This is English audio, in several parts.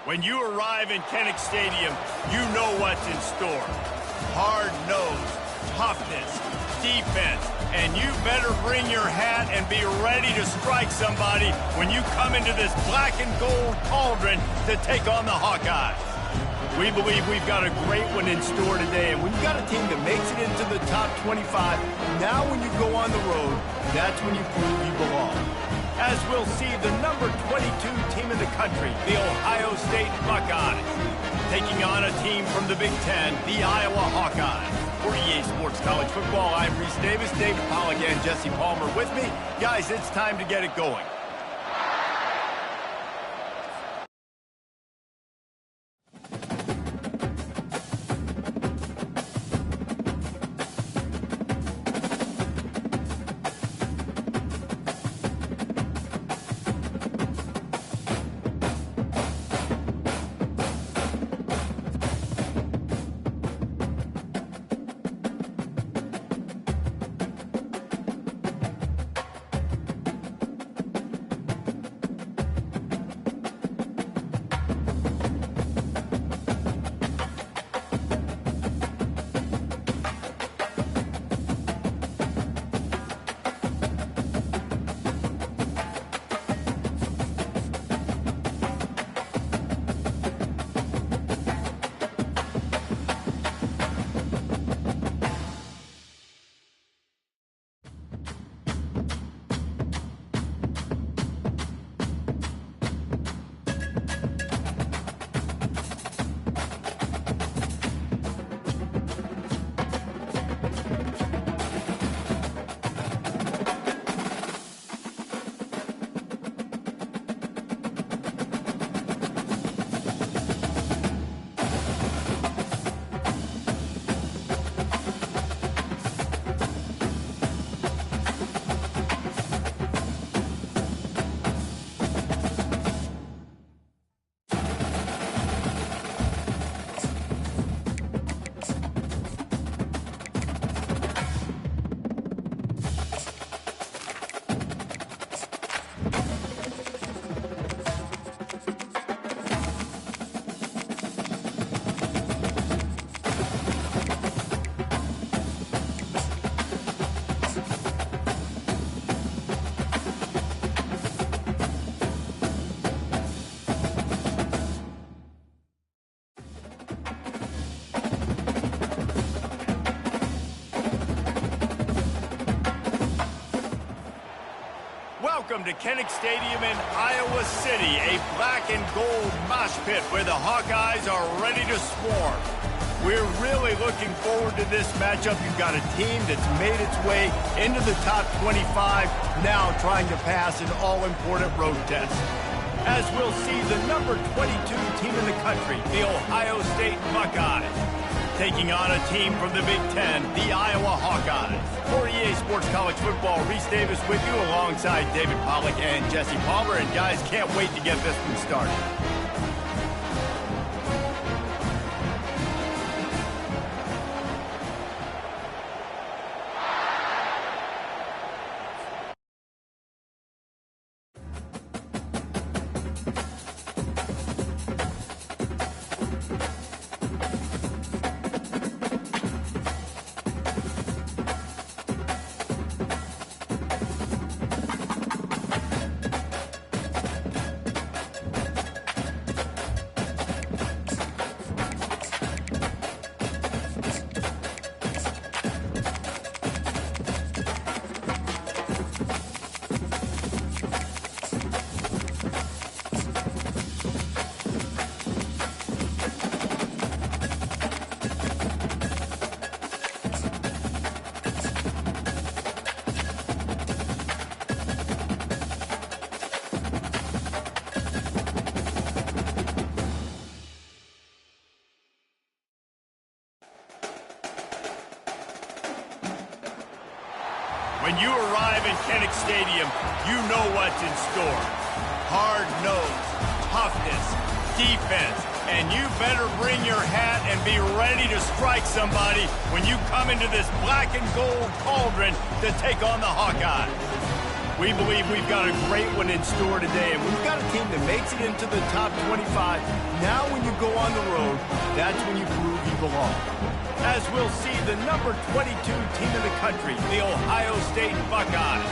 When you arrive in Kinnick Stadium, you know what's in store. Hard nose, toughness, defense, and you better bring your hat and be ready to strike somebody when you come into this black and gold cauldron to take on the Hawkeyes. We believe we've got a great one in store today, and when you've got a team that makes it into the top 25, now when you go on the road, that's when you prove you belong. As we'll see the number 22 team in the country, the Ohio State Buckeyes, taking on a team from the Big Ten, the Iowa Hawkeyes. For EA Sports College Football, I'm Reese Davis, David Pollack, and Jesse Palmer with me. Guys, it's time to get it going. Welcome to Kinnick Stadium in Iowa City, a black and gold mosh pit where the Hawkeyes are ready to swarm. We're really looking forward to this matchup. You've got a team that's made its way into the top 25, now trying to pass an all-important road test. As we'll see the number 22 team in the country, the Ohio State Buckeyes, taking on a team from the Big Ten, the Iowa Hawkeyes. For EA Sports College Football, Reese Davis with you alongside David Pollack and Jesse Palmer. And guys, can't wait to get this one started. When you arrive in Kinnick Stadium, you know what's in store. Hard nose, toughness, defense, and you better bring your hat and be ready to strike somebody when you come into this black and gold cauldron to take on the Hawkeyes. We believe we've got a great one in store today, and we've got a team that makes it into the top 25. Now when you go on the road, that's when you prove you belong. As we'll see, the number 22 team in the country, the Ohio State Buckeyes,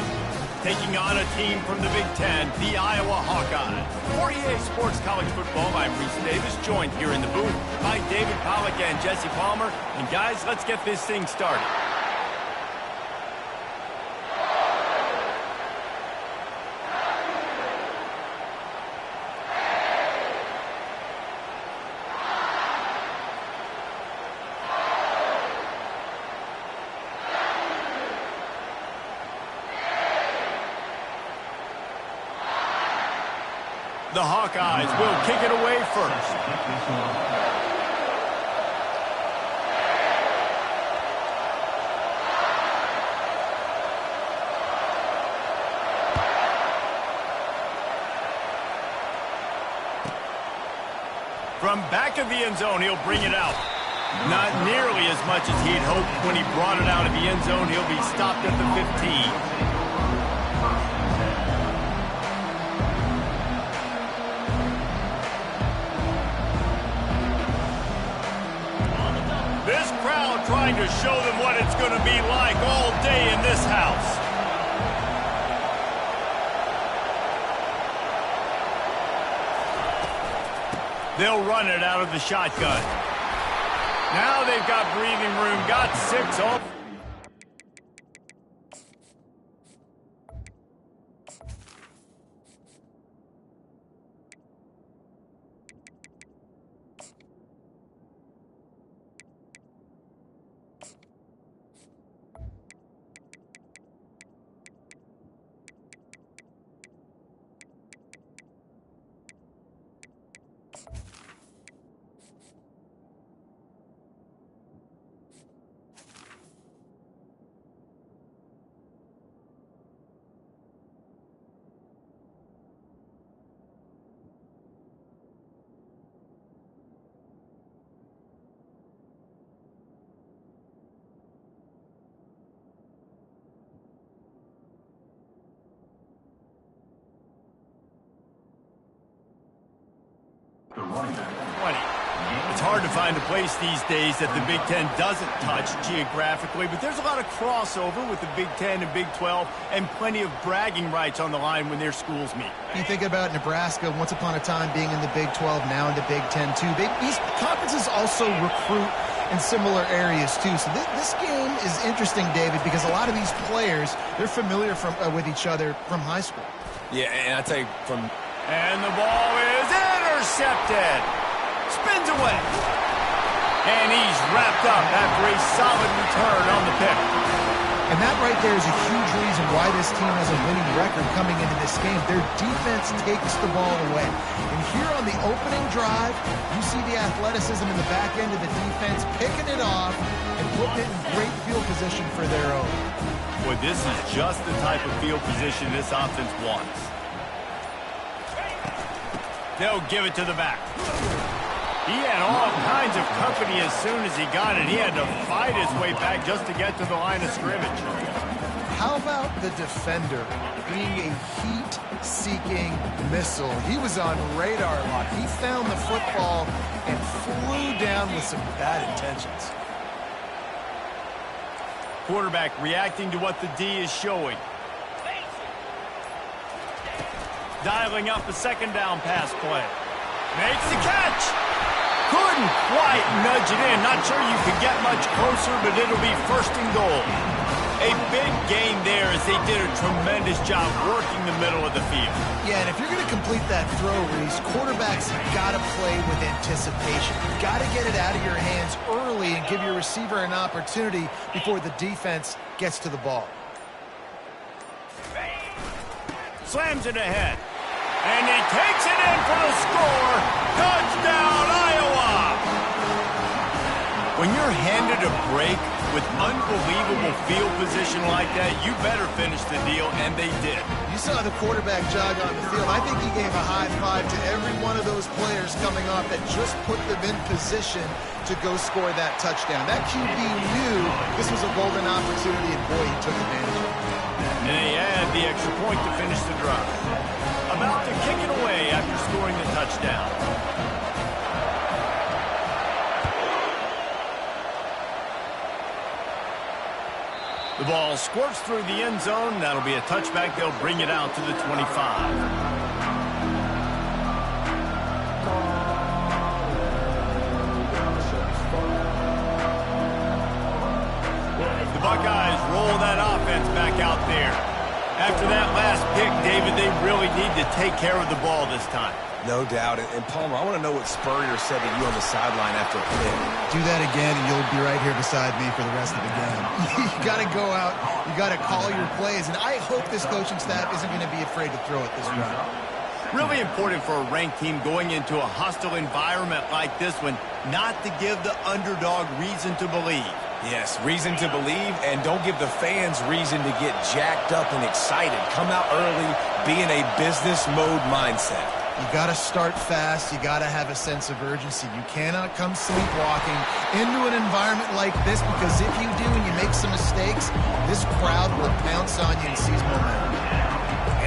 taking on a team from the Big Ten, the Iowa Hawkeyes. For EA Sports College Football, I'm Reese Davis, joined here in the booth by David Pollack and Jesse Palmer. And guys, let's get this thing started. The Hawkeyes will kick it away first. From back of the end zone, he'll bring it out. Not nearly as much as he'd hoped when he brought it out of the end zone. He'll be stopped at the 15. This crowd trying to show them what it's going to be like all day in this house. They'll run it out of the shotgun. Now they've got breathing room, got 6 off. It's hard to find a place these days that the Big Ten doesn't touch geographically, but there's a lot of crossover with the Big Ten and Big 12 and plenty of bragging rights on the line when their schools meet. You think about Nebraska, once upon a time being in the Big 12, now in the Big 10 too. These conferences also recruit in similar areas too. So this game is interesting, David, because a lot of these players, they're familiar with each other from high school. Yeah, and I tell you, and the ball is intercepted. Spins away. And he's wrapped up after a solid return on the pick. And that right there is a huge reason why this team has a winning record coming into this game. Their defense takes the ball away. And here on the opening drive, you see the athleticism in the back end of the defense, picking it off and putting it in great field position for their own. Boy, this is just the type of field position this offense wants. They'll give it to the back. He had all kinds of company as soon as he got it. He had to fight his way back just to get to the line of scrimmage. How about the defender being a heat-seeking missile? He was on radar lock. He found the football and flew down with some bad intentions. Quarterback reacting to what the D is showing. Dialing up a second down pass play. Makes the catch. Couldn't quite nudge it in. Not sure you could get much closer, but it'll be 1st and goal. A big gain there as they did a tremendous job working the middle of the field. Yeah, and if you're going to complete that throw, Reese, quarterbacks got to play with anticipation. You've got to get it out of your hands early and give your receiver an opportunity before the defense gets to the ball. Slams it ahead. And he takes it in for the score. Touchdown, Iowa! When you're handed a break with unbelievable field position like that, you better finish the deal, and they did. You saw the quarterback jog on the field. I think he gave a high five to every one of those players coming off that just put them in position to go score that touchdown. That QB knew this was a golden opportunity, and boy, he took advantage of it. And they add the extra point to finish the drive. About to kick it away after scoring the touchdown. The ball squirts through the end zone. That'll be a touchback. They'll bring it out to the 25. The Buckeyes roll that offense back out there. After that last pick, David, they really need to take care of the ball this time. No doubt. And Palmer, I want to know what Spurrier said to you on the sideline after a pick. Do that again, and you'll be right here beside me for the rest of the game. You got to go out. You got to call your plays. And I hope this coaching staff isn't going to be afraid to throw it this round. Really important for a ranked team going into a hostile environment like this one, not to give the underdog reason to believe. Yes, reason to believe, and don't give the fans reason to get jacked up and excited. Come out early, be in a business mode mindset. You got to start fast. You got to have a sense of urgency. You cannot come sleepwalking into an environment like this, because if you do and you make some mistakes, this crowd will pounce on you and seize momentum.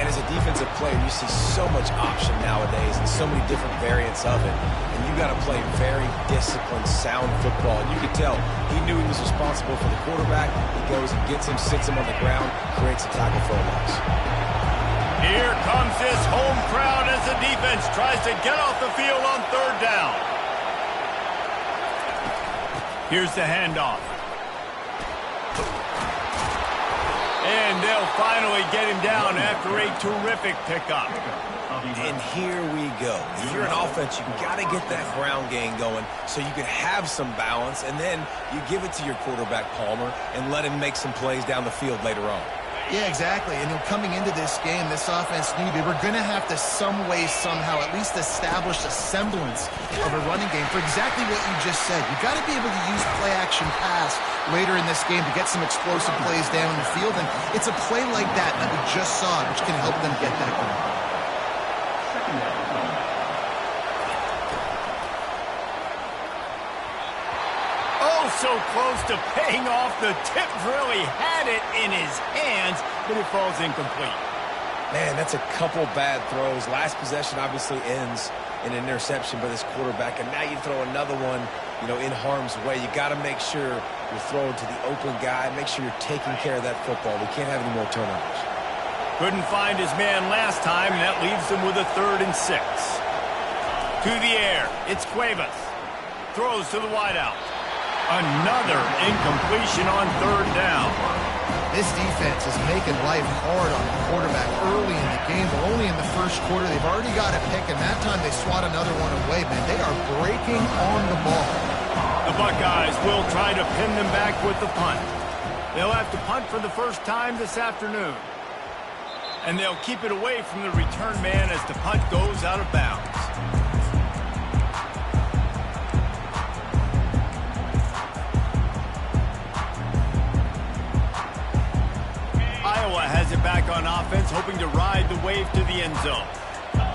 And as a defensive player, you see so much option nowadays and so many different variants of it. And you got to play very disciplined, sound football. And you could tell he knew he was responsible for the quarterback. He goes and gets him, sits him on the ground, creates a tackle for a loss. Here comes this home crowd as the defense tries to get off the field on third down. Here's the handoff. And they'll finally get him down after a terrific pickup. And here we go. If you're an offense, you got to get that ground game going so you can have some balance, and then you give it to your quarterback, Palmer, and let him make some plays down the field later on. Yeah, exactly. And coming into this game, this offense knew they were going to have to some way, somehow, at least establish a semblance of a running game for exactly what you just said. You got to be able to use play-action pass later in this game to get some explosive plays down the field. And it's a play like that we just saw, which can help them get that going. So close to paying off. The tip really had it in his hands, but it falls incomplete. Man, that's a couple bad throws. Last possession obviously ends in an interception by this quarterback, and now you throw another one, in harm's way. You got to make sure you're throwing to the open guy. Make sure you're taking care of that football. We can't have any more turnovers. Couldn't find his man last time, and that leaves him with a 3rd and 6. To the air. It's Cuevas. Throws to the wideout. Another incompletion on 3rd down. This defense is making life hard on the quarterback early in the game, but only in the first quarter. They've already got a pick, and that time they swat another one away, man. They are breaking on the ball. The Buckeyes will try to pin them back with the punt. They'll have to punt for the first time this afternoon. And they'll keep it away from the return man as the punt goes out of bounds. Iowa has it back on offense, hoping to ride the wave to the end zone.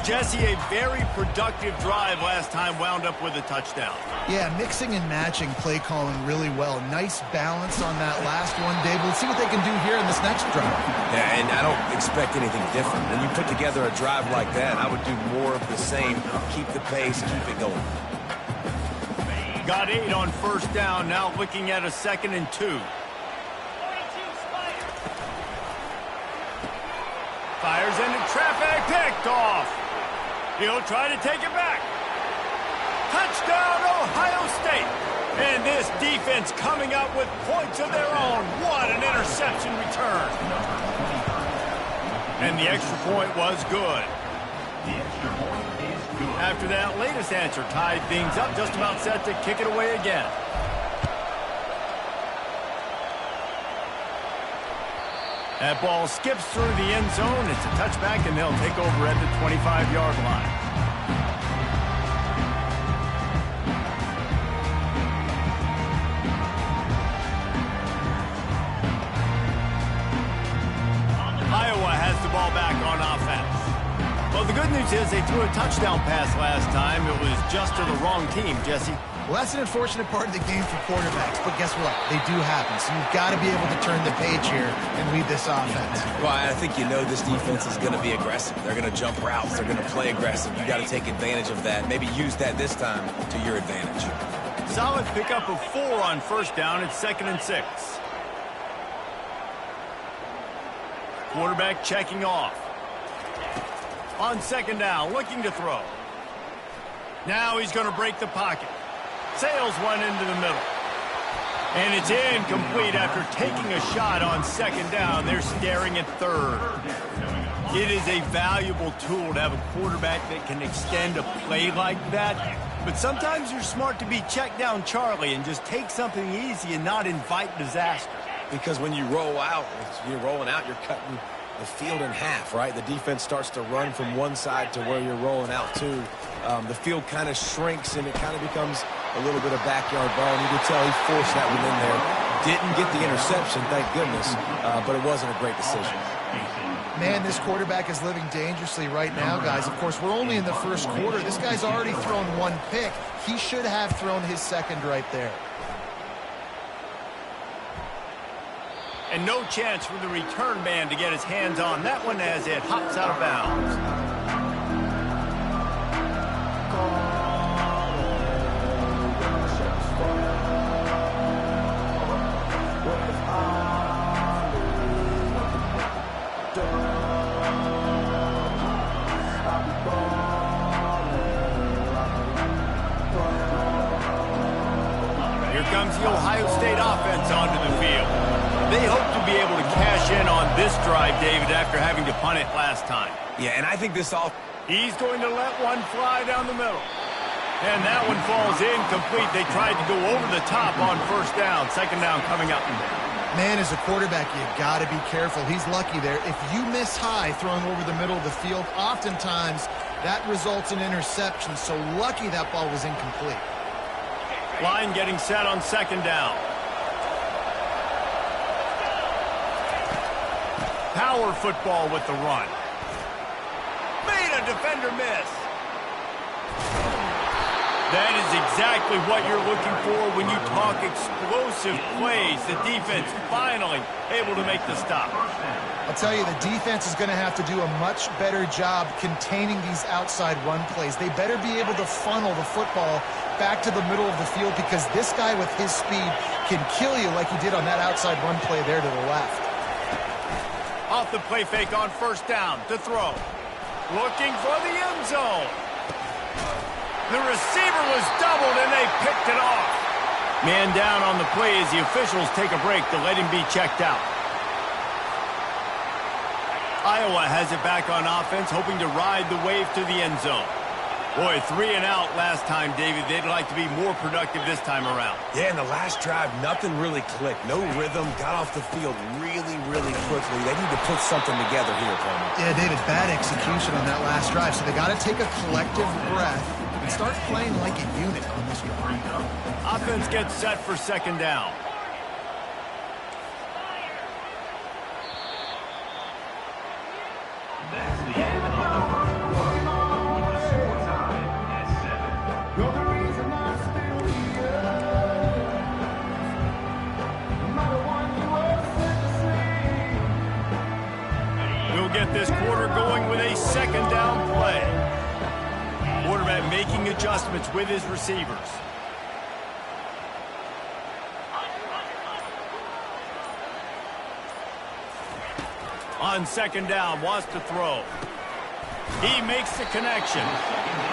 Jesse, a very productive drive last time, wound up with a touchdown. Yeah, mixing and matching play calling really well. Nice balance on that last one, Dave. Let's see what they can do here in this next drive. Yeah, and I don't expect anything different. When you put together a drive like that, I would do more of the same. Keep the pace, keep it going. Got 8 on 1st down, now looking at a 2nd and 2. Fires into traffic, picked off. He'll try to take it back. Touchdown, Ohio State. And this defense coming up with points of their own. What an interception return. And the extra point was good. After that latest answer tied things up, just about set to kick it away again. That ball skips through the end zone. It's a touchback, and they'll take over at the 25-yard line. news is they threw a touchdown pass last time. It was just to the wrong team, Jesse. Well, that's an unfortunate part of the game for quarterbacks, but guess what? They do happen, so you've got to be able to turn the page here and lead this offense. Well, I think you know this defense is going to be aggressive. They're going to jump routes. They're going to play aggressive. You got to take advantage of that. Maybe use that this time to your advantage. Solid pickup of 4 on first down. It's 2nd and 6. Quarterback checking off. On 2nd down, looking to throw. Now he's going to break the pocket. Sails one into the middle. And it's incomplete after taking a shot on 2nd down. They're staring at 3rd. It is a valuable tool to have a quarterback that can extend a play like that. But sometimes you're smart to be check down Charlie and just take something easy and not invite disaster. Because when you roll out, you're rolling out, you're cutting the field in half, right? The defense starts to run from one side to where you're rolling out to. The field kind of shrinks and it kind of becomes a little bit of backyard ball. And you can tell he forced that one in there. Didn't get the interception, thank goodness, but it wasn't a great decision. Man, this quarterback is living dangerously right now, guys. Of course, we're only in the first quarter. This guy's already thrown 1 pick. He should have thrown his 2nd right there. And no chance for the return man to get his hands on that one as it hops out of bounds. Here comes the Ohio State offense onto the field. They hope to be able to cash in on this drive, David, after having to punt it last time. Yeah, and I think this all... He's going to let one fly down the middle. And that one falls incomplete. They tried to go over the top on 1st down. 2nd down coming up. Man, as a quarterback, you got to be careful. He's lucky there. If you miss high throwing over the middle of the field, oftentimes that results in interception. So lucky that ball was incomplete. Line getting set on 2nd down. Power football with the run. Made a defender miss. That is exactly what you're looking for when you talk explosive plays. The defense finally able to make the stop. I'll tell you, the defense is going to have to do a much better job containing these outside run plays. They better be able to funnel the football back to the middle of the field because this guy with his speed can kill you like he did on that outside run play there to the left. Off the play fake on 1st down to throw. Looking for the end zone. The receiver was doubled and they picked it off. Man down on the play as the officials take a break to let him be checked out. Iowa has it back on offense, hoping to ride the wave to the end zone. Boy, 3 and out last time, David. They'd like to be more productive this time around. Yeah, in the last drive, nothing really clicked. No rhythm. Got off the field really, really quickly. They need to put something together here, Coleman. Yeah, David, bad execution on that last drive. So they got to take a collective breath and start playing like a unit on this one. Offense gets set for 2nd down. Get this quarter going with a 2nd down play. Quarterback making adjustments with his receivers. On 2nd down, wants to throw. He makes the connection.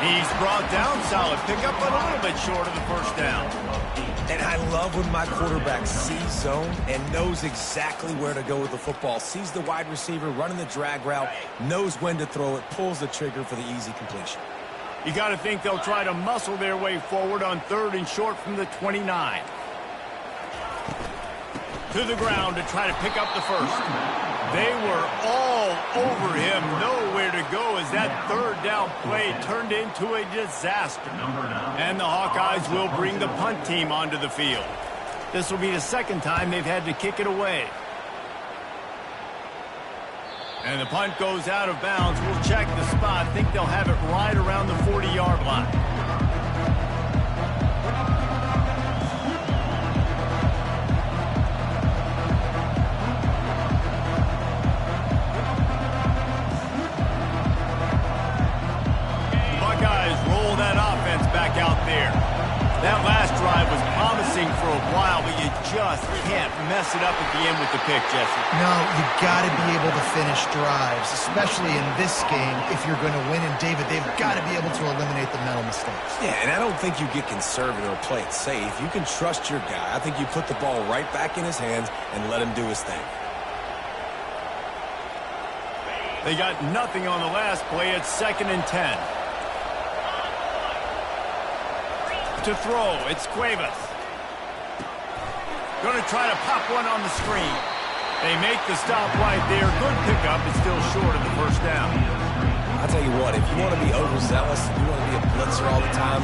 He's brought down. Solid pickup, but a little bit short of the 1st down. And I love when my quarterback sees zone and knows exactly where to go with the football. Sees the wide receiver running the drag route, knows when to throw it, pulls the trigger for the easy completion. You got to think they'll try to muscle their way forward on 3rd and short from the 29. To the ground to try to pick up the 1st. They were all over him, nowhere to go as that 3rd down play turned into a disaster. And the Hawkeyes will bring the punt team onto the field. This will be the 2nd time they've had to kick it away. And the punt goes out of bounds. We'll check the spot. Think they'll have it right around the 40-yard line. Buckeyes roll that offense back out there. That last drive was promising for a while, but you just can't mess it up at the end with the pick, Jesse. No, you got to be able to finish drives, especially in this game if you're going to win. And, David, they've got to be able to eliminate the mental mistakes. Yeah, and I don't think you get conservative or play it safe. You can trust your guy. I think you put the ball right back in his hands and let him do his thing. They got nothing on the last play. It's 2nd and 10. To throw, it's Cuevas. Going to try to pop one on the screen. They make the stop right there. Good pickup. It's still short of the first down. I'll tell you what, if you want to be overzealous, if you want to be a blitzer all the time,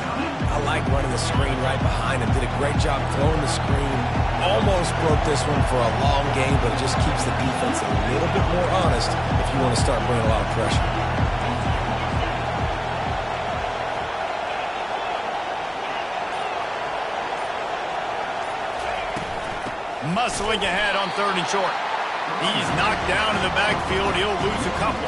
I like running the screen right behind him. Did a great job throwing the screen. Almost broke this one for a long game, but it just keeps the defense a little bit more honest if you want to start bringing a lot of pressure. Muscling ahead on 3rd and short. He's knocked down in the backfield. He'll lose a couple.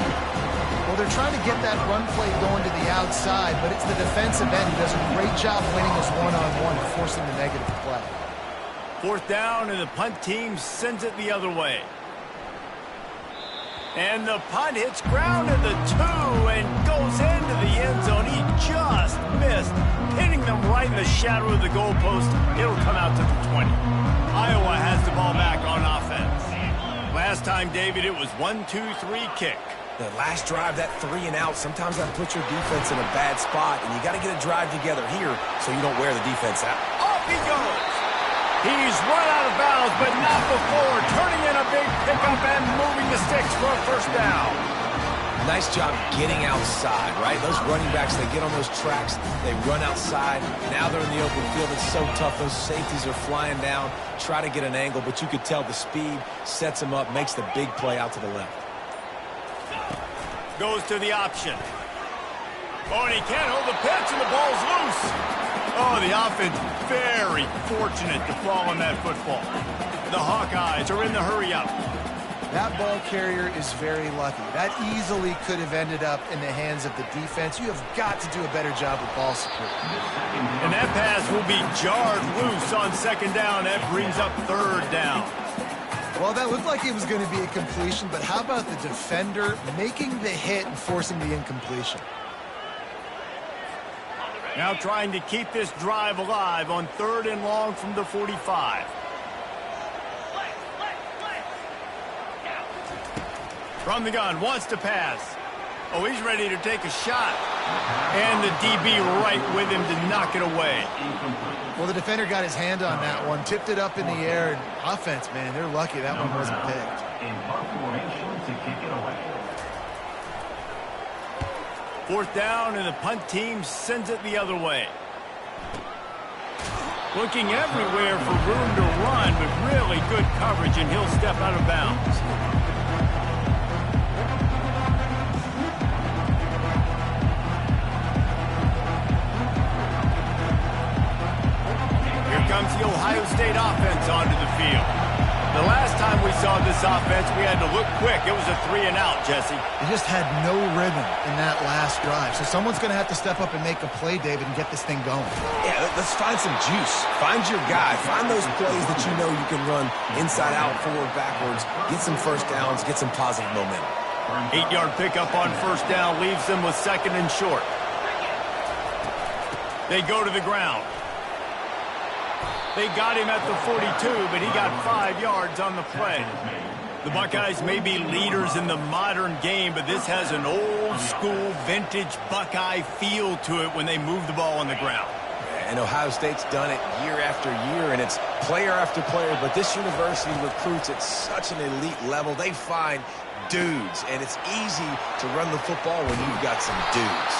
Well, they're trying to get that run play going to the outside, but it's the defensive end who does a great job winning his one-on-one, forcing the negative play. 4th down, and the punt team sends it the other way. And the punt hits ground at the 2 and goes into the end zone. He just missed, hitting them right in the shadow of the goalpost. It'll come out to the 20. Iowa has the ball back on offense. Last time, David, it was 1-2-3 kick. The last drive, that 3 and out, sometimes that puts your defense in a bad spot, and you got to get a drive together here so you don't wear the defense out. Off he goes. He's run out of bounds, but not before. Turning in a big pickup and moving the sticks for a first down. Nice job getting outside, right? Those running backs, they get on those tracks, they run outside. Now they're in the open field. It's so tough. Those safeties are flying down, try to get an angle, but you could tell the speed sets him up, makes the big play out to the left. Goes to the option. Oh, and he can't hold the pitch, and the ball's loose. Oh, the offense very fortunate to fall on that football. The Hawkeyes are in the hurry-up. That ball carrier is very lucky. That easily could have ended up in the hands of the defense. You have got to do a better job with ball support. And that pass will be jarred loose on 2nd down. That brings up 3rd down. Well, that looked like it was going to be a completion, but how about the defender making the hit and forcing the incompletion? Now trying to keep this drive alive on 3rd and long from the 45. From the gun, wants to pass. Oh, he's ready to take a shot. And the DB right with him to knock it away. Well, the defender got his hand on that one, tipped it up in the air. And offense, man, they're lucky that one wasn't picked. In punt formation to kick it away. 4th down, and the punt team sends it the other way. Looking everywhere for room to run, but really good coverage, and he'll step out of bounds. Here comes the Ohio State offense onto the field. The last time we saw this offense, we had to look quick. It was a 3 and out, Jesse. They just had no rhythm in that last drive. So someone's going to have to step up and make a play, David, and get this thing going. Yeah, let's find some juice. Find your guy. Find those plays that you know you can run inside out, forward, backwards. Get some first downs. Get some positive momentum. 8-yard pickup on 1st down leaves them with 2nd and short. They go to the ground. They got him at the 42, but he got 5 yards on the play. The Buckeyes may be leaders in the modern game, but this has an old-school, vintage Buckeye feel to it when they move the ball on the ground. And Ohio State's done it year after year, and it's player after player, but this university recruits at such an elite level. They find dudes, and it's easy to run the football when you've got some dudes.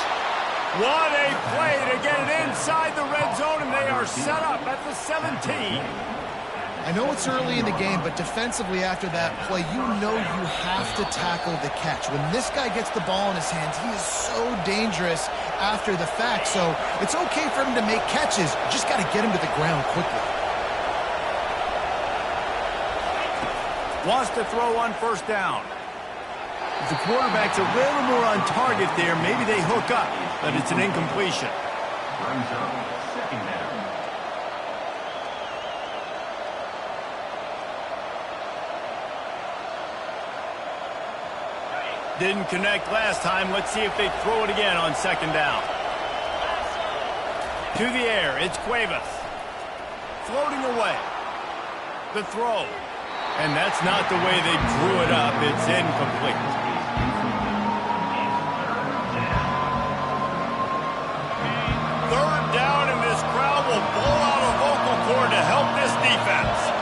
What a play to get it inside the red zone, and they are set up at the 17. I I know it's early in the game, but defensively after that play, you know you have to tackle the catch. When this guy gets the ball in his hands, he is so dangerous after the fact. So it's okay for him to make catches. You just got to get him to the ground quickly. Wants to throw on first down. If the quarterback's a little more on target there, maybe they hook up, but it's an incompletion. Brings up second down. Didn't connect last time. Let's see if they throw it again on second down. To the air, it's Cuevas. Floating away. The throw. And that's not the way they drew it up. It's incomplete. Third down, and this crowd will blow out a vocal cord to help this defense.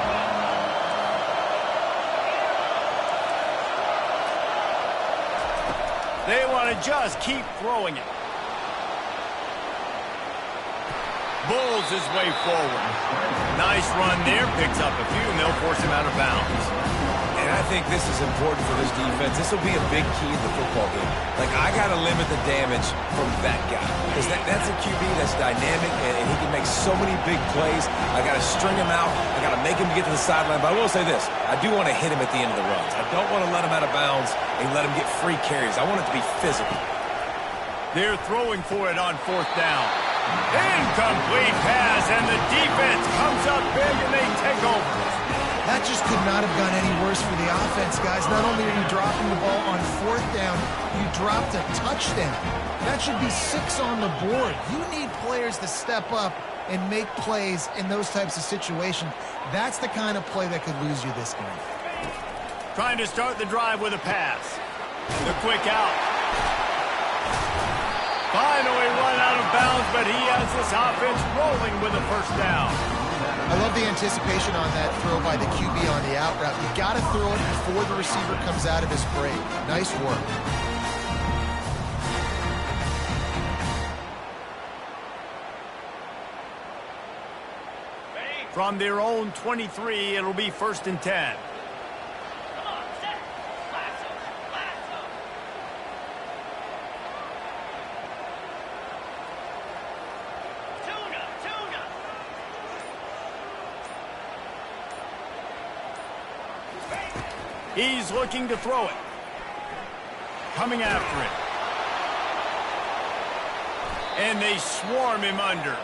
They want to just keep throwing it. Bulls his way forward. Nice run there. Picks up a few, and they'll force him out of bounds. And I think this is important for this defense. This will be a big key in the football game. Like, I got to limit the damage from that guy. Because that's a QB that's dynamic, and he can make so many big plays. I got to string him out. I got to make him get to the sideline. But I will say this. I do want to hit him at the end of the runs. I don't want to let him out of bounds and let him get free carries. I want it to be physical. They're throwing for it on fourth down. Incomplete pass, and the defense comes up big, and they take over. That just could not have gone any worse for the offense, guys. Not only are you dropping the ball on fourth down, you dropped a touchdown. That should be 6 on the board. You need players to step up and make plays in those types of situations. That's the kind of play that could lose you this game. Trying to start the drive with a pass. The quick out. Finally run out of bounds, but he has this offense rolling with a first down. I love the anticipation on that throw by the QB on the out route. You got to throw it before the receiver comes out of his break. Nice work. From their own 23, it'll be 1st and 10. He's looking to throw it. Coming after it. And they swarm him under.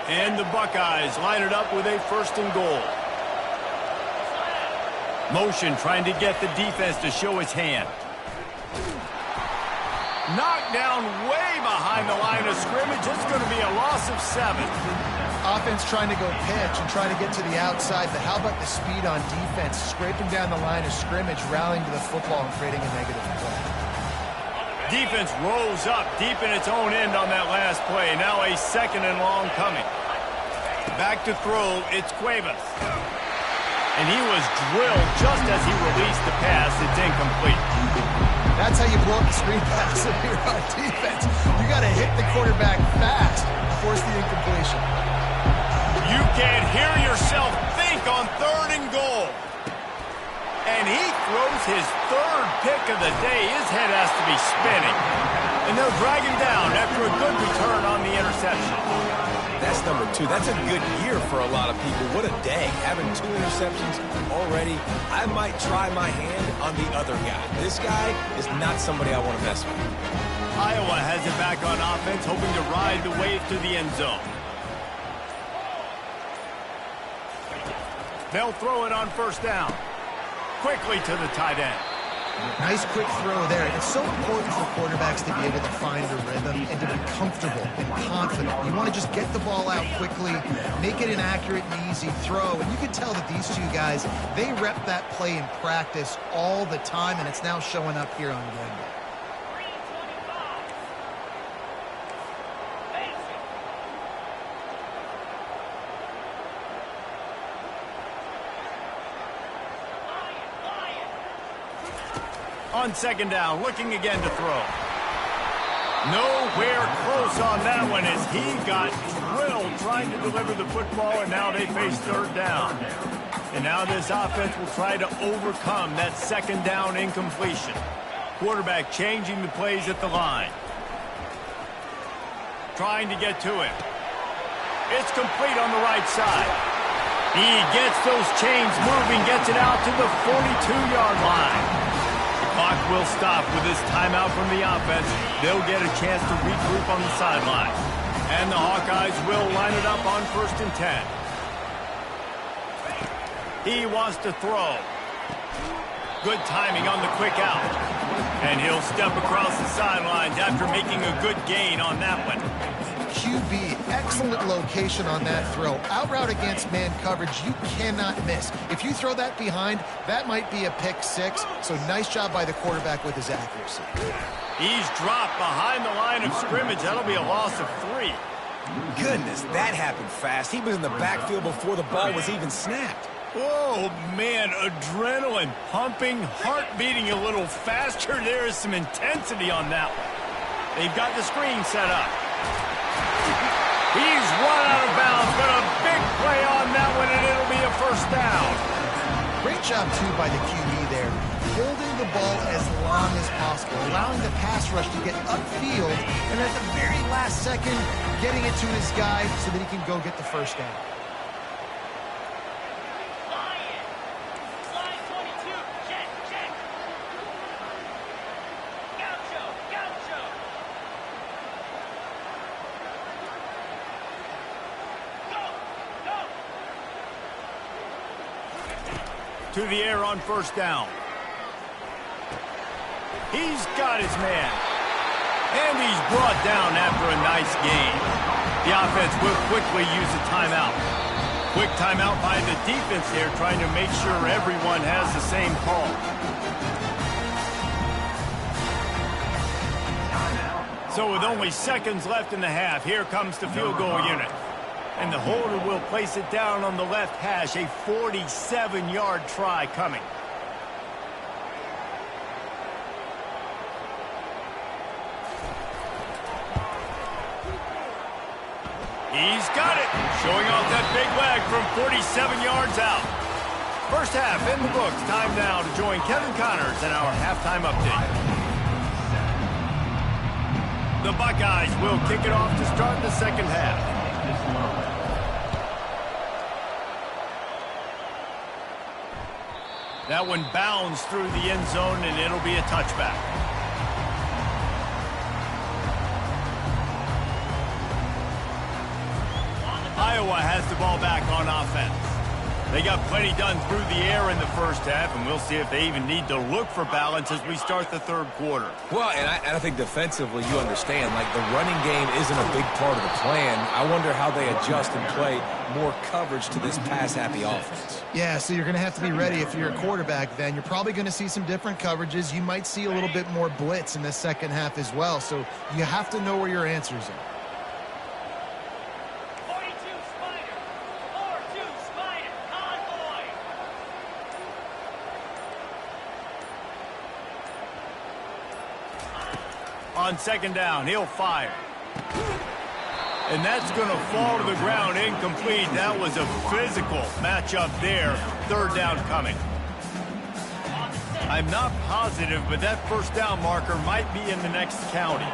And the Buckeyes line it up with a 1st and goal. Motion trying to get the defense to show his hand. Knocked down way behind the line of scrimmage. It's going to be a loss of 7. Offense trying to go pitch and trying to get to the outside, but how about the speed on defense? Scraping down the line of scrimmage, rallying to the football and creating a negative play. Defense rose up deep in its own end on that last play. Now a 2nd and long coming. Back to throw, it's Cuevas. And he was drilled just as he released the pass. It's incomplete. That's how you blow up the screen pass if you're on defense. You got to hit the quarterback fast to force the incompletion. You can't hear yourself think on 3rd and goal. And he throws his 3rd pick of the day. His head has to be spinning. And they'll drag him down after a good return on the interception. That's number 2. That's a good year for a lot of people. What a day. Having 2 interceptions already. I might try my hand on the other guy. This guy is not somebody I want to mess with. Iowa has it back on offense, hoping to ride the wave to the end zone. They'll throw it on 1st down. Quickly to the tight end. Nice quick throw there. It's so important for quarterbacks to be able to find a rhythm and to be comfortable and confident. You want to just get the ball out quickly, make it an accurate and easy throw. And you can tell that these 2 guys, they rep that play in practice all the time, and it's now showing up here on game day. On second down, looking again to throw. Nowhere close on that one as he got drilled trying to deliver the football, and now they face third down. And now this offense will try to overcome that second down incompletion. Quarterback changing the plays at the line. Trying to get to him. It's complete on the right side. He gets those chains moving, gets it out to the 42-yard line. Clock will stop with this timeout from the offense. They'll get a chance to regroup on the sideline. And the Hawkeyes will line it up on 1st and 10. He wants to throw. Good timing on the quick out. And he'll step across the sidelines after making a good gain on that one. QB, excellent location on that throw. Out route against man coverage, you cannot miss. If you throw that behind, that might be a pick 6. So nice job by the quarterback with his accuracy. He's dropped behind the line of scrimmage. That'll be a loss of 3. Goodness, that happened fast. He was in the backfield before the ball was even snapped. Oh, man, adrenaline pumping, heart beating a little faster. There is some intensity on that one. They've got the screen set up. He's run out of bounds, but a big play on that one, and it'll be a first down. Great job, too, by the QB there. Holding the ball as long as possible, allowing the pass rush to get upfield, and at the very last second, getting it to his guy so that he can go get the first down. To the air on first down. He's got his man. And he's brought down after a nice gain. The offense will quickly use a timeout. Quick timeout by the defense there, trying to make sure everyone has the same call. So with only seconds left in the half, here comes the field goal unit. And the holder will place it down on the left hash. A 47-yard try coming. He's got it. Showing off that big leg from 47 yards out. First half in the books. Time now to join Kevin Connors in our halftime update. The Buckeyes will kick it off to start the second half. That one bounds through the end zone, and it'll be a touchback. Iowa has the ball back on offense. They got plenty done through the air in the first half, and we'll see if they even need to look for balance as we start the third quarter. Well, and I think defensively, you understand, like the running game isn't a big part of the plan. I wonder how they adjust and play more coverage to this pass-happy offense. Yeah, so you're going to have to be ready if you're a quarterback then. You're probably going to see some different coverages. You might see a little bit more blitz in the second half as well, so you have to know where your answers are. On second down, he'll fire. And that's going to fall to the ground incomplete. That was a physical matchup there. Third down coming. I'm not positive, but that first down marker might be in the next county.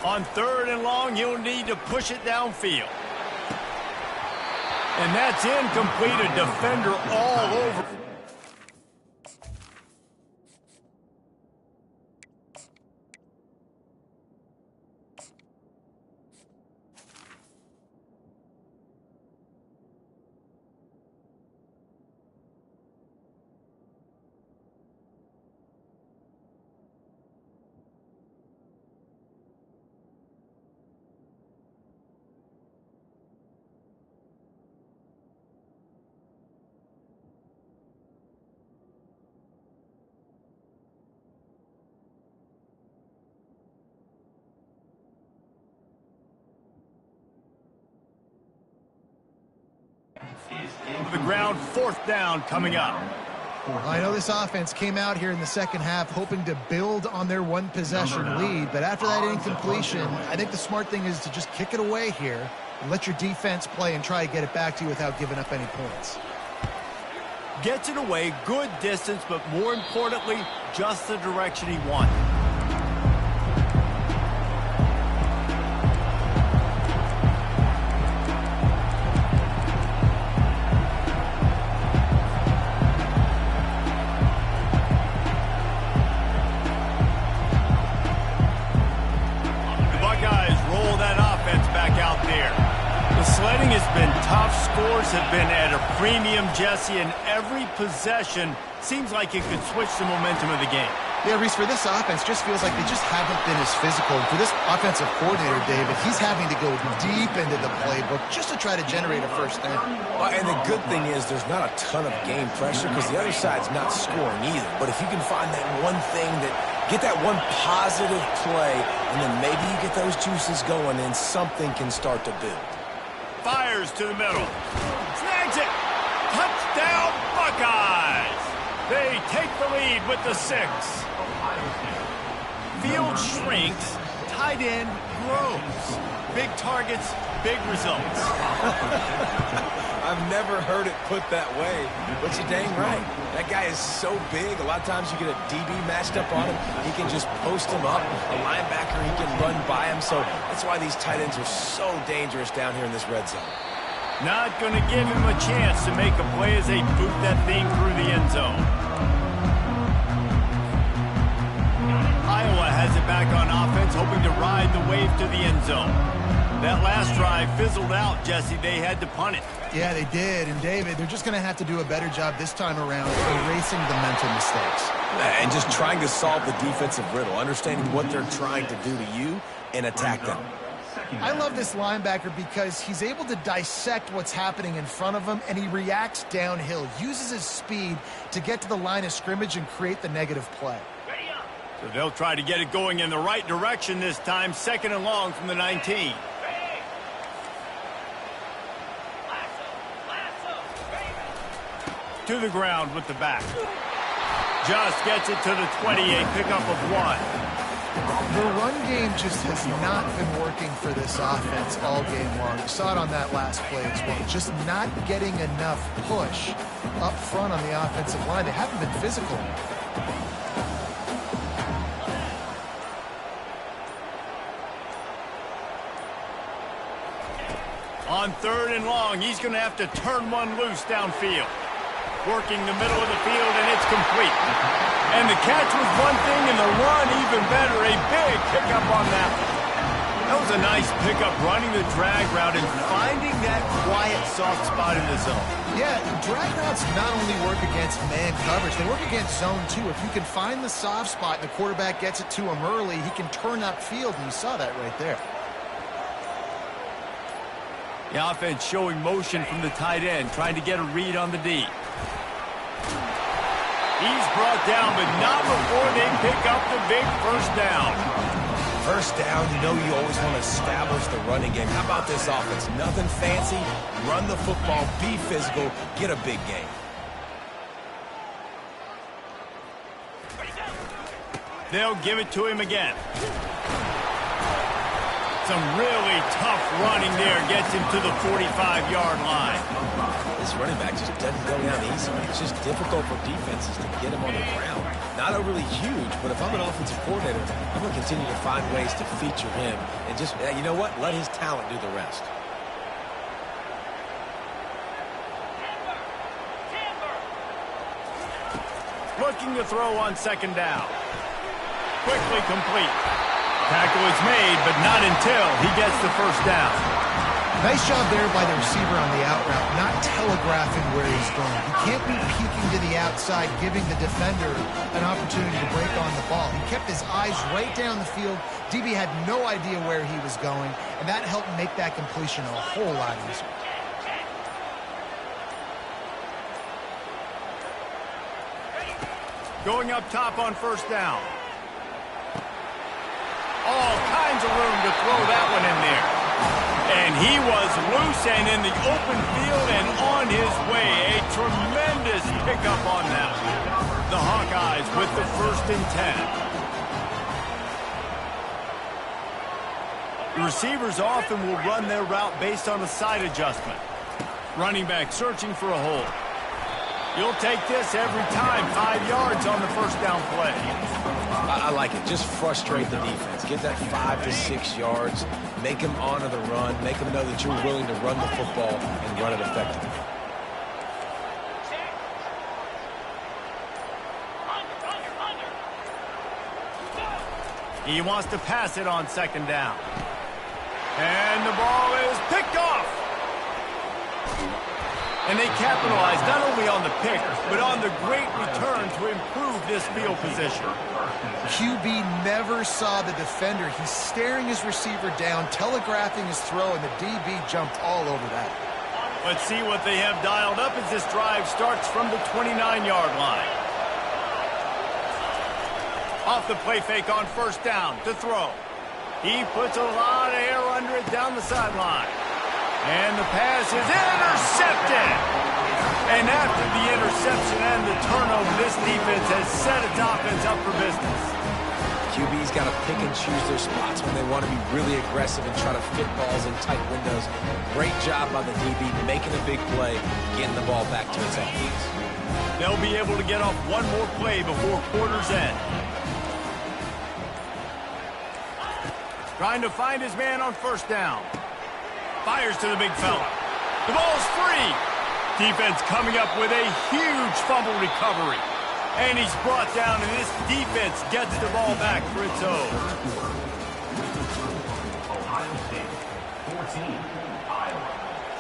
On third and long, you'll need to push it downfield. And that's incomplete. A defender all over. ground, 4th down coming up. I know this offense came out here in the second half hoping to build on their one-possession lead, but after that incompletion, I think the smart thing is to just kick it away here and let your defense play and try to get it back to you without giving up any points. Gets it away, good distance, but more importantly, just the direction he wanted. Sledding has been tough. Scores have been at a premium, Jesse, and every possession seems like it could switch the momentum of the game. Yeah, Reese, for this offense, just feels like they just haven't been as physical. For this offensive coordinator, David, he's having to go deep into the playbook just to try to generate a first down. And the good thing is there's not a ton of game pressure because the other side's not scoring either. But if you can find that one thing get that one positive play, and then maybe you get those juices going and something can start to build. Fires to the middle. Snags it. Touchdown, Buckeyes. They take the lead with the 6. Field shrinks. Tight end grows. Big targets, big results. I've never heard it put that way, but you're dang right. That guy is so big. A lot of times you get a DB matched up on him. He can just post him up. A linebacker, he can run by him. So that's why these tight ends are so dangerous down here in this red zone. Not going to give him a chance to make a play as they boot that thing through the end zone. Iowa has it back on offense, hoping to ride the wave to the end zone. That last drive fizzled out, Jesse. They had to punt it. Yeah, they did. And, David, they're just going to have to do a better job this time around erasing the mental mistakes. And just trying to solve the defensive riddle, understanding what they're trying to do to you and attack them. I love this linebacker because he's able to dissect what's happening in front of him, and he reacts downhill, uses his speed to get to the line of scrimmage and create the negative play. So they'll try to get it going in the right direction this time, 2nd and long from the 19. To the ground with the back. Just gets it to the 28, pickup of 1. The run game just has not been working for this offense all game long. You saw it on that last play as well. Just not getting enough push up front on the offensive line. They haven't been physical. On 3rd and long, he's going to have to turn one loose downfield. Working the middle of the field, and it's complete. And the catch was one thing, and the run even better. A big pickup on that one. That was a nice pickup, running the drag route and finding that quiet, soft spot in the zone. Yeah, drag routes not only work against man coverage, they work against zone too. If you can find the soft spot and the quarterback gets it to him early, he can turn upfield, and you saw that right there. The offense showing motion from the tight end, trying to get a read on the D. He's brought down, but not before they pick up the big first down. First down, you know you always want to establish the running game. How about this offense? Nothing fancy. Run the football, be physical, get a big gain. They'll give it to him again. Some really tough running there. Gets him to the 45-yard line. This running back just doesn't go down easy. It's just difficult for defenses to get him on the ground. Not overly huge, but if I'm an offensive coordinator, I'm going to continue to find ways to feature him and just, you know what, let his talent do the rest. Looking to throw on 2nd down. Quickly complete. Tackle is made, but not until he gets the first down. Nice job there by the receiver on the out route, not telegraphing where he's going. He can't be peeking to the outside, giving the defender an opportunity to break on the ball. He kept his eyes right down the field. DB had no idea where he was going, and that helped make that completion a whole lot easier. Going up top on 1st down. All kinds of room to throw that one in there. And he was loose and in the open field and on his way. A tremendous pickup on that. The Hawkeyes with the 1st and 10. The receivers often will run their route based on a side adjustment. Running back searching for a hole. You'll take this every time. 5 yards on the first down play. I like it. Just frustrate the defense. Get that 5 to 6 yards. Make them honor the run. Make them know that you're willing to run the football and run it effectively. He wants to pass it on 2nd down. And the ball is picked off. And they capitalize not only on the pick, but on the great return to improve this field position. QB never saw the defender. He's staring his receiver down, telegraphing his throw, and the DB jumped all over that. Let's see what they have dialed up as this drive starts from the 29-yard line. Off the play fake on 1st down to throw. He puts a lot of air under it down the sideline. And the pass is intercepted. And after the interception and the turnover, this defense has set its offense up for business. QB's got to pick and choose their spots when they want to be really aggressive and try to fit balls in tight windows. Great job by the DB making a big play, getting the ball back to its offense. They'll be able to get off one more play before quarter's end. Trying to find his man on 1st down. Fires to the big fella. The ball's free. Defense coming up with a huge fumble recovery. And he's brought down, and this defense gets the ball back for its own. Ohio State, 14, Iowa,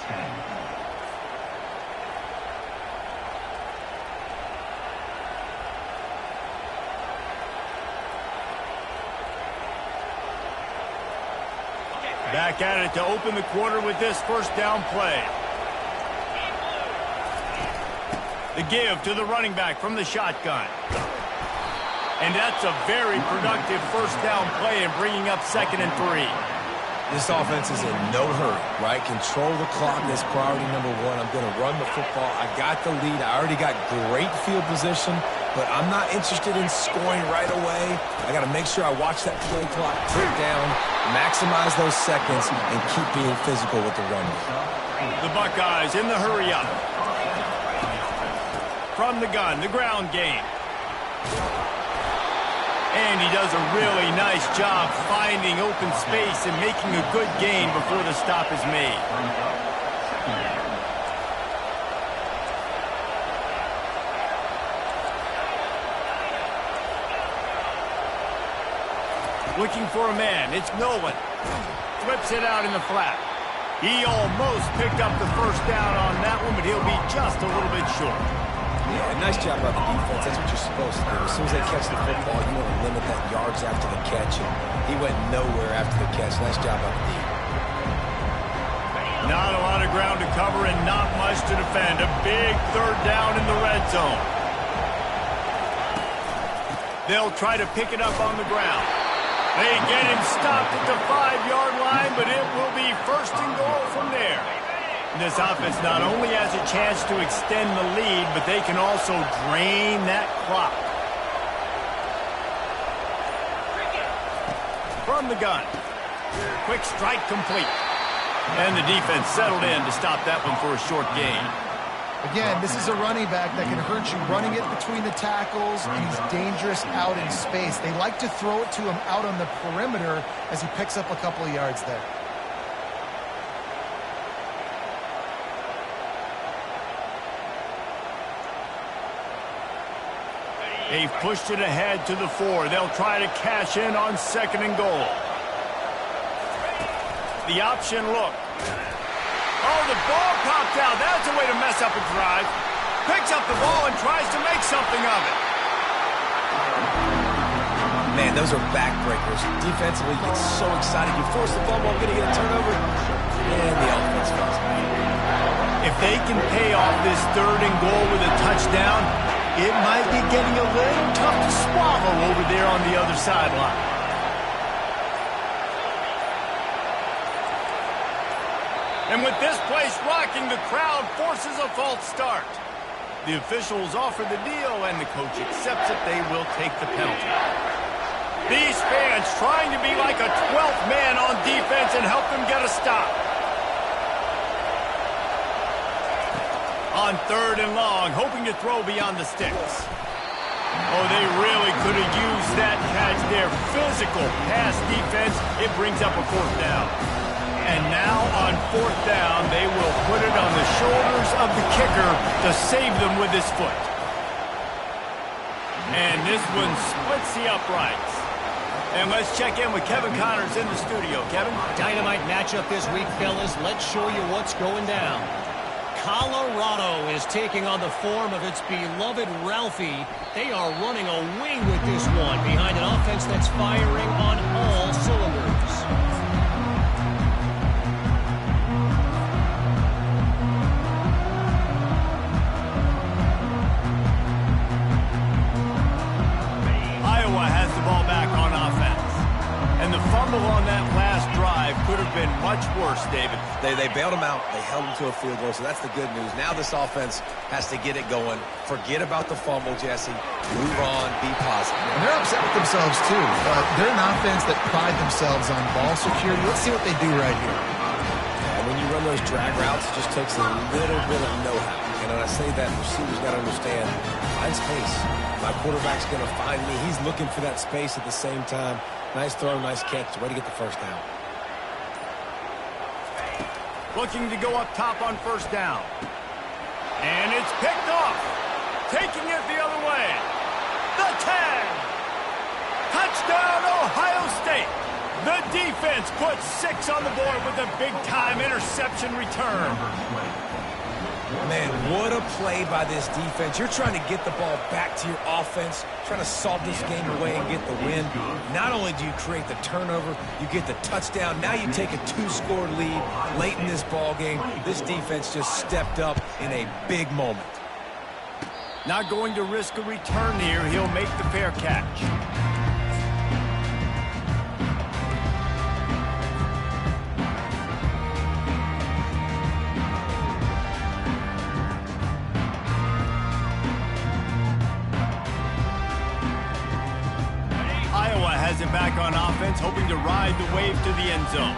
10. Back at it to open the quarter with this 1st down play. The give to the running back from the shotgun. And that's a very productive 1st down play and bringing up 2nd and 3. This offense is in no hurry, right? Control the clock is priority number 1. I'm going to run the football. I got the lead. I already got great field position, but I'm not interested in scoring right away. I got to make sure I watch that play clock tick down, maximize those seconds, and keep being physical with the run. The Buckeyes in the hurry up. From the gun, the ground game. And he does a really nice job finding open space and making a good gain before the stop is made. Looking for a man. It's Nolan. Flips it out in the flat. He almost picked up the 1st down on that one, but he'll be just a little bit short. Yeah, nice job by the defense. That's what you're supposed to do. As soon as they catch the football, you want to limit that yards after the catch. And he went nowhere after the catch. Nice job by the D. Not a lot of ground to cover and not much to defend. A big 3rd down in the red zone. They'll try to pick it up on the ground. They get him stopped at the 5-yard line, but it will be 1st and goal from there. This offense not only has a chance to extend the lead, but they can also drain that clock. From the gun. Quick strike complete. And the defense settled in to stop that one for a short gain. Again, this is a running back that can hurt you running it between the tackles, and he's dangerous out in space. They like to throw it to him out on the perimeter as he picks up a couple of yards there. They've pushed it ahead to the 4. They'll try to cash in on 2nd and goal. The option look. Oh, the ball popped out. That's a way to mess up a drive. Picks up the ball and tries to make something of it. Man, those are backbreakers. Defensively, you get so excited. You force the fumble, I'm going to get a turnover. And the offense falls. If they can pay off this 3rd and goal with a touchdown, it might be getting a little tough to swallow over there on the other sideline. And with this place rocking, the crowd forces a false start. The officials offer the deal, and the coach accepts it. They will take the penalty. These fans trying to be like a 12th man on defense and help them get a stop. On 3rd and long, hoping to throw beyond the sticks. Oh, they really could have used that catch there. Physical pass defense. It brings up a 4th down. And now on 4th down, they will put it on the shoulders of the kicker to save them with his foot. And this one splits the uprights. And let's check in with Kevin Connors in the studio. Kevin? Dynamite matchup this week, fellas. Let's show you what's going down. Colorado is taking on the form of its beloved Ralphie. They are running a wing with this one behind an offense that's firing on all cylinders. Iowa has the ball back on offense. And the fumble on that last drive could have been much worse, David. They bailed him out. They held him to a field goal, so that's the good news. Now this offense has to get it going. Forget about the fumble, Jesse. Move on. Be positive. And they're upset with themselves, too. They're an offense that pride themselves on ball security. Let's see what they do right here. And when you run those drag routes, it just takes a little bit of know-how. And when I say that, receivers got to understand, find space. My quarterback's going to find me. He's looking for that space at the same time. Nice throw, nice catch. Way to get the 1st down. Looking to go up top on 1st down. And it's picked off. Taking it the other way. The 10. Touchdown, Ohio State. The defense puts 6 on the board with a big-time interception return. Man, what a play by this defense. You're trying to get the ball back to your offense, trying to solve this game away and get the win. Not only do you create the turnover, you get the touchdown. Now you take a 2-score lead late in this ball game. This defense just stepped up in a big moment. Not going to risk a return here. He'll make the fair catch. Has it back on offense, hoping to ride the wave to the end zone.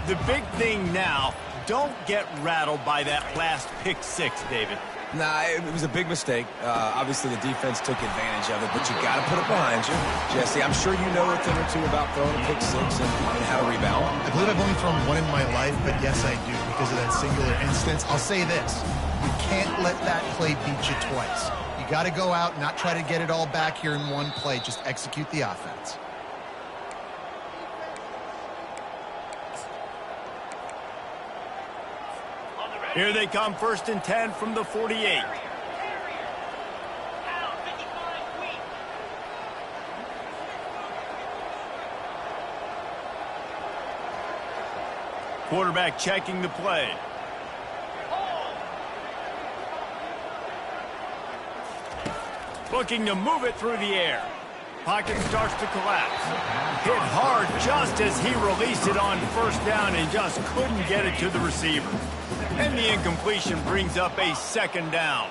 The big thing now, don't get rattled by that last pick 6, David. Nah, it was a big mistake. Obviously, the defense took advantage of it, but you got to put it behind you. Jesse, I'm sure you know a thing or two about throwing a pick 6 and how to rebound. I believe I've only thrown one in my life, but yes, I do because of that singular instance. I'll say this. You can't let that play beat you twice. You got to go out and not try to get it all back here in one play. Just execute the offense. Here they come, 1st and 10 from the 48. Quarterback checking the play. Looking to move it through the air. Pocket starts to collapse. Hit hard just as he released it on 1st down and just couldn't get it to the receiver. And the incompletion brings up a 2nd down.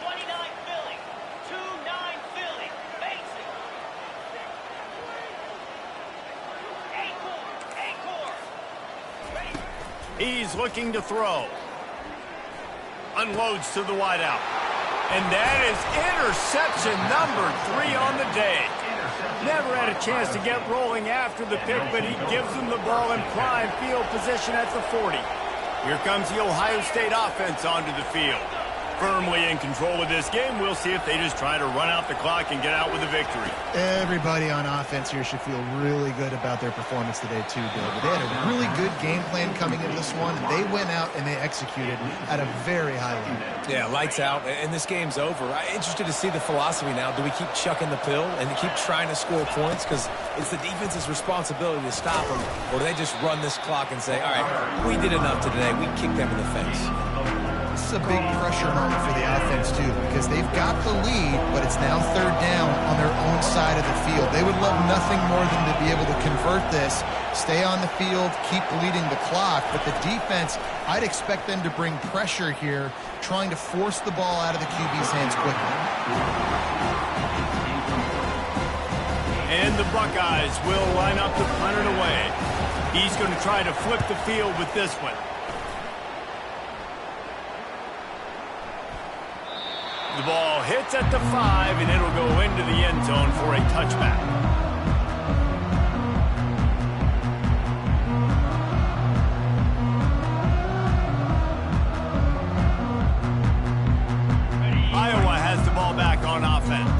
29 Philly. 2-9 Philly. Basic. Acorn. He's looking to throw. Unloads to the wideout. And that is interception number 3 on the day. Never had a chance to get rolling after the pick, but he gives them the ball in prime field position at the 40. Here comes the Ohio State offense onto the field. Firmly in control of this game. We'll see if they just try to run out the clock and get out with a victory. Everybody on offense here should feel really good about their performance today too, David. They had a really good game plan coming into this one. They went out and they executed at a very high level. Yeah, lights out, and this game's over. I'm interested to see the philosophy now. Do we keep chucking the pill and keep trying to score points? Because it's the defense's responsibility to stop them. Or do they just run this clock and say, all right, we did enough today. We kicked them in the face. This is a big pressure moment for the offense, too, because they've got the lead, but it's now 3rd down on their own side of the field. They would love nothing more than to be able to convert this stay on the field, keep bleeding the clock. But the defense, I'd expect them to bring pressure here, trying to force the ball out of the QB's hands quickly. And the Buckeyes will line up to punt it away. He's going to try to flip the field with this one. The ball hits at the 5, and it'll go into the end zone for a touchback. Iowa has the ball back on offense.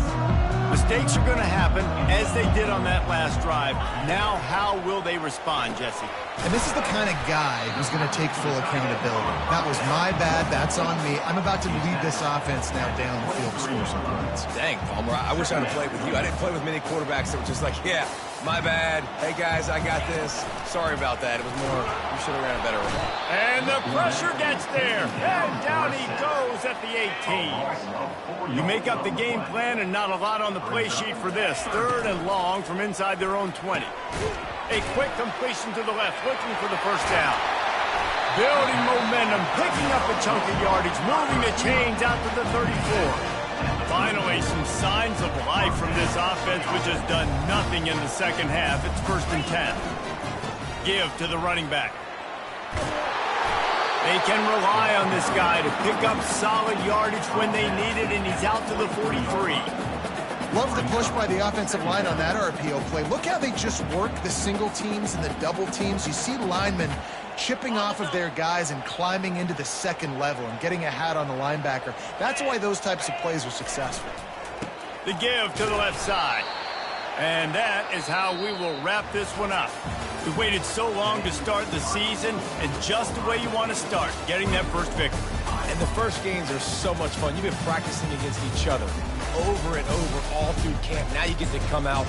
Mistakes are going to happen, as they did on that last drive. Now, how will they respond, Jesse? And this is the kind of guy who's going to take full accountability. That was my bad. That's on me. I'm about to lead this offense now down the field to score some points. Dang, Palmer, I wish I'd have played with you. I didn't play with many quarterbacks that were just like, yeah, my bad. Hey, guys, I got this. Sorry about that. It was more, you should have ran a better one. And the pressure gets there. And down he goes at the 18. You make up the game plan and not a lot on the play sheet for this. 3rd and long from inside their own 20. A quick completion to the left, looking for the first down. Building momentum, picking up a chunk of yardage, moving the chains out to the 34. Finally, some signs of life from this offense, which has done nothing in the second half. It's 1st and 10. Give to the running back. They can rely on this guy to pick up solid yardage when they need it, and he's out to the 43. Love the push by the offensive line on that RPO play. Look how they just work the single teams and the double teams. You see linemen chipping off of their guys and climbing into the second level and getting a hat on the linebacker. That's why those types of plays are successful. The give to the left side. And that is how we will wrap this one up. We waited so long to start the season, and just the way you want to start, getting that first victory. And the first games are so much fun. You've been practicing against each other over and over all through camp. Now you get to come out